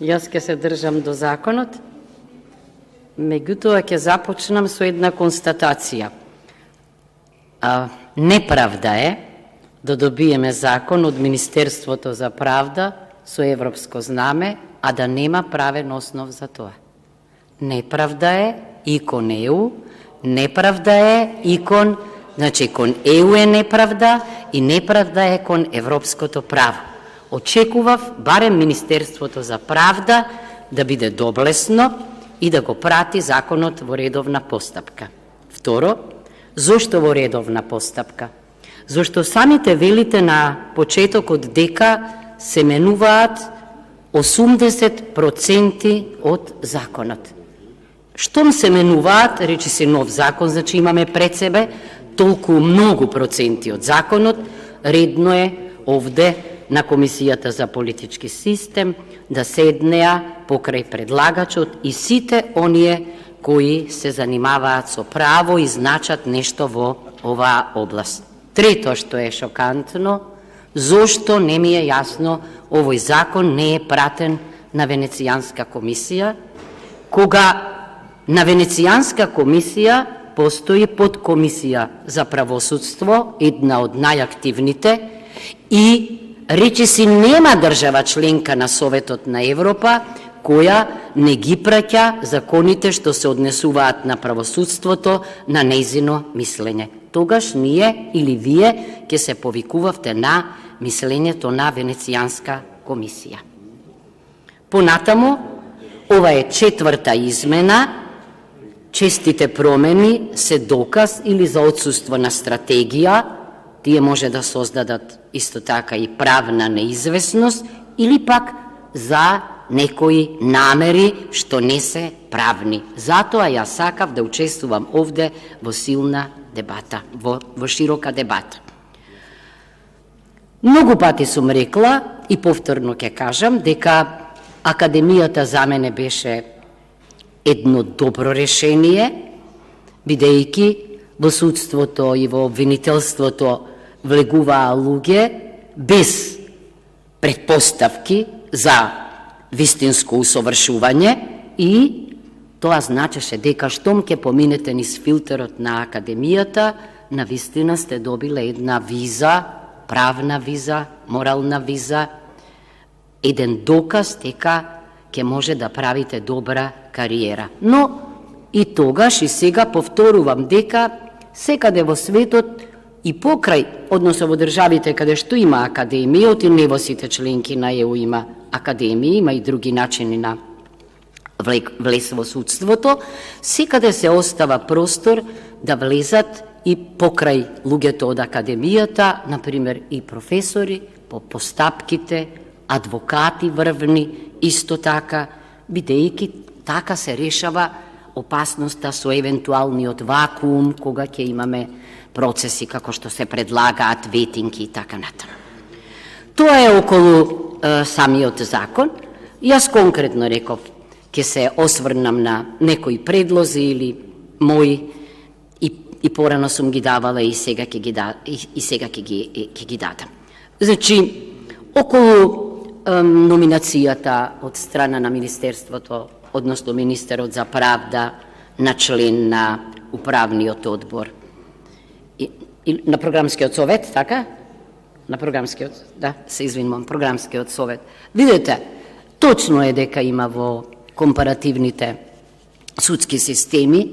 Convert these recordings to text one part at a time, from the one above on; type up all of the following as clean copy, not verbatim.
Јас ќе се држам до законот, меѓутоа ќе започнам со една констатација. Неправда е да добиеме закон од Министерството за правда со европско знаме, а да нема правен основ за тоа. Неправда е и кон ЕУ, неправда е и кон, значи кон ЕУ е неправда и неправда е кон европското право. Очекував барем Министерството за правда да биде доблесно и да го прати законот во редовна постапка. Второ, зошто во редовна постапка? Зошто самите велите на почетокот дека се менуваат 80% од законот. Штом се менуваат, речи се нов закон, значи имаме пред себе толку многу проценти од законот, редно е овде на Комисијата за политички систем да седнеа покрај предлагачот и сите оние кои се занимаваат со право и значат нешто во оваа област. Трето што е шокантно, зошто не ми е јасно овој закон не е пратен на Венецијанска комисија, кога на Венецијанска комисија постои подкомисија за правосудство, една од најактивните, и речиси нема држава членка на Советот на Европа која не ги праќа законите што се однесуваат на правосудството на нејзино мислење. Тогаш ние или вие ќе се повикувавте на мислењето на Венецијанска комисија. Понатаму, ова е четврта измена. Честите промени се доказ или за отсуство на стратегија, тие може да создадат исто така и правна неизвестност, или пак за некои намери што не се правни. Затоа ја сакав да учествувам овде во силна дебата, во широка дебата. Многу пати сум рекла и повторно ќе кажам дека Академијата за мене беше едно добро решение, бидејќи во судството и во обвинителството влегуваа луѓе без предпоставки за вистинско усовршување и тоа значеше дека штом ќе поминете низ филтерот на Академијата, навистина сте добиле една виза, правна виза, морална виза, еден доказ дека ќе може да правите добра кариера. Но и тогаш и сега повторувам дека секаде во светот и покрај, односно во државите каде што има академија, и не во сите членки на ЕУ има академија, има и други начини на влез во судството, секаде се остава простор да влезат и покрај луѓето од академијата, например и професори по постапките, адвокати врвни, исто така, бидејќи така се решава опасноста со евентуалниот вакуум, кога ќе имаме процеси како што се предлагаат, ветинки и така натаму. Тоа е околу самиот закон. Јас конкретно реков, ќе се осврнам на некои предлози или мои, и порано сум ги давала и сега ќе ги дадам. Значи, околу номинацијата од страна на Министерството, односно Министерот за правда, на член на Управниот одбор и на Програмскиот совет, така? На Програмскиот, да, се извинувам, Програмскиот совет. Видете, точно е дека има во компаративните судски системи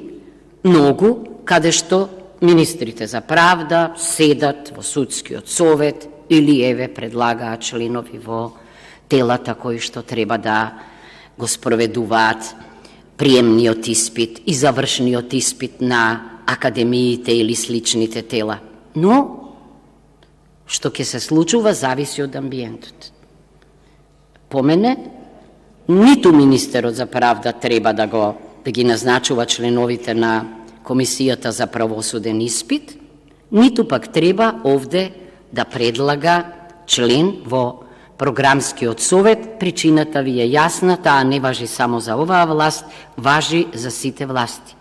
многу каде што министрите за правда седат во судскиот совет или еве предлагаат членови во телата кои што треба да го спроведуваат приемниот испит и завршниот испит на академиите или сличните тела. Но, што ќе се случува, зависи од амбиентот. По мене, ниту министерот за правда треба да ги назначува членовите на Комисијата за правосуден испит, ниту пак треба овде да предлага член во Програмскиот совет. Причината ви е јасна, таа не важи само за оваа власт, важи за сите власти.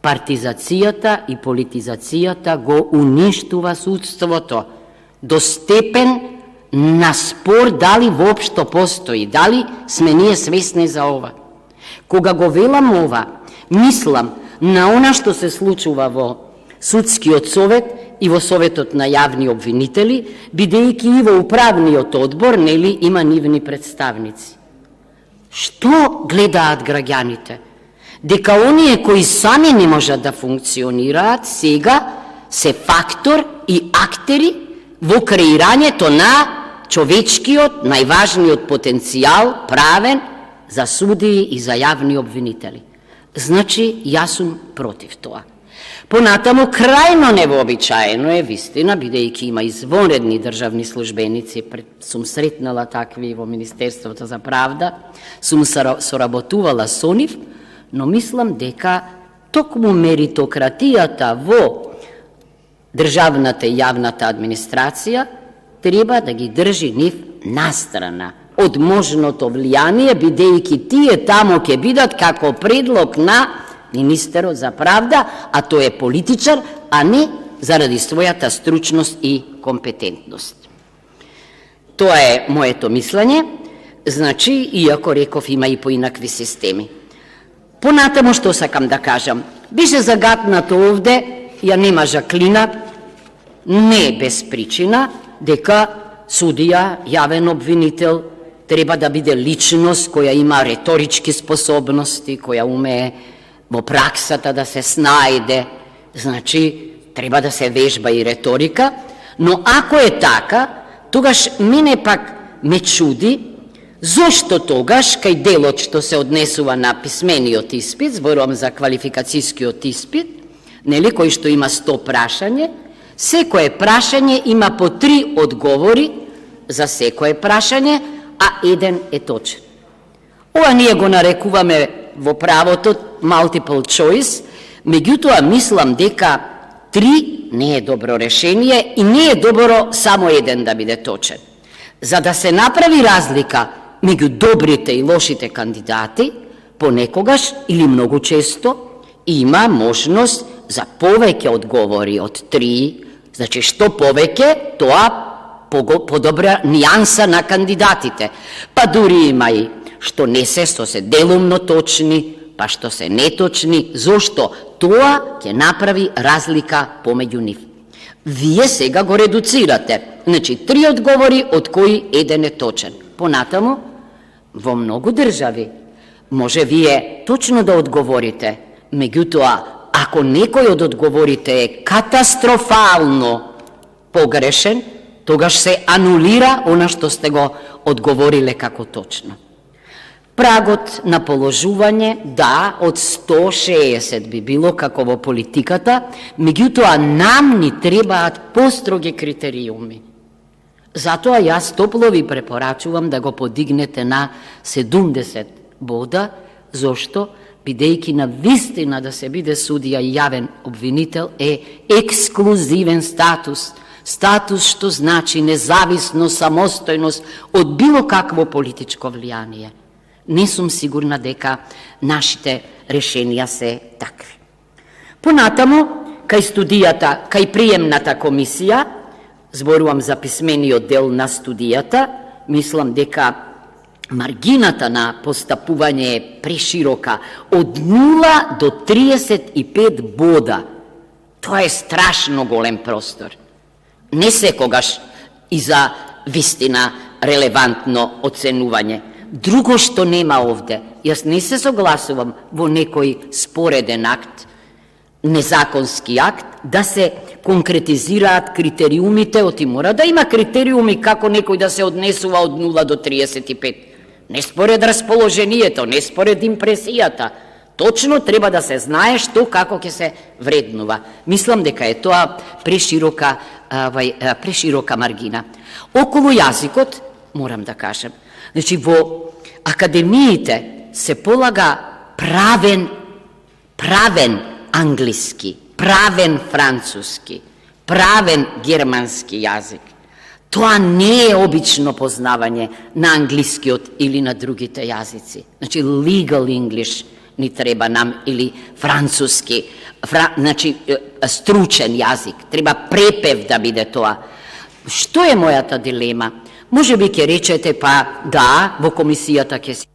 Партизацијата и политизацијата го уништува судството до степен на спор дали воопшто постои, дали сме ние свесни за ова. Кога го велам ова, мислам на она што се случува во Судскиот совет и во Советот на јавни обвинители, бидејќи и во управниот одбор, нели, има нивни представници. Што гледаат граѓаните? Дека оние кои сами не можат да функционираат, сега се фактор и актери во креирањето на човечкиот, најважниот потенцијал, правен за судии и за јавни обвинители. Значи, јас сум против тоа. Понатамо, крајно невообичаено е, вистина, бидејќи има извонредни државни службеници, сум сретнала такви во Министерството за правда, сум соработувала со нив, но мислам дека токму меритократијата во државната и јавната администрација треба да ги држи нив настрана од можното влијание, бидејќи тие тамо ќе бидат како предлог на министерот за правда, а тој е политичар, а не заради својата стручност и компетентност. Тоа е моето мислење, значи, иако реков има и поинакви системи. Понатамо што сакам да кажам, беше загатнато овде, ја нема Жаклина, не без причина, дека судија, јавен обвинител, треба да биде личност која има реторички способности, која умее во праксата да се снајде, значи, треба да се вежба и реторика, но ако е така, тогаш мене пак ме чуди, зошто тогаш, кај делот што се однесува на писмениот испит, зборувам за квалификацијскиот испит, нели, кој што има 100 прашање, секое прашање има по 3 одговори за секое прашање, а еден е точен. Ова ние го нарекуваме во правото multiple choice, меѓутоа мислам дека 3 не е добро решение и не е добро само еден да биде точен. За да се направи разлика меѓу добрите и лошите кандидати, понекогаш или многу често има можност за повеќе одговори од 3, значи што повеќе, тоа подобра нијанса на кандидатите. Па дури има и што не се, што се делумно точни, па што се неточни, зошто тоа ќе направи разлика помеѓу нив. Вие сега го редуцирате, значи 3 одговори од кои еден е точен. Понатамо, во многу држави може вие точно да одговорите, меѓутоа, ако некој од одговорите е катастрофално погрешен, тогаш се анулира она што сте го одговориле како точно. Прагот на положување, да, од 160 би било како во политиката, меѓутоа нам ни требаат построги критериуми. Затоа јас топло ви препорачувам да го подигнете на 70 бода, зошто, бидејќи на вистина да се биде судија и јавен обвинител е ексклузивен статус, статус што значи независност, самостојност од било какво политичко влијание. Не сум сигурна дека нашите решенија се такви. Понатамо, кај студијата, кај приемната комисија, зборувам за писмениот дел на студијата, мислам дека маргината на постапување е преширока, од 0 до 35 бода. Тоа е страшно голем простор. Не секогаш и за вистина релевантно оценување. Друго што нема овде, јас не се согласувам во некој спореден акт, незаконски акт, да се конкретизираат критериумите, оти мора да има критериуми како некој да се однесува од 0 до 35. Не според расположението, не според импресијата. Точно треба да се знае што како ќе се вреднува. Мислам дека е тоа преширока маргина. Околу јазикот, морам да кажам, значи во академиите се полага правен англиски, правен француски, правен германски јазик. Тоа не е обично познавање на англискиот или на другите јазици. Значи, legal English ни треба нам, или француски, значи, стручен јазик. Треба препев да биде тоа. Што е мојата дилема? Може би ќе речете, па да, во комисијата ќе се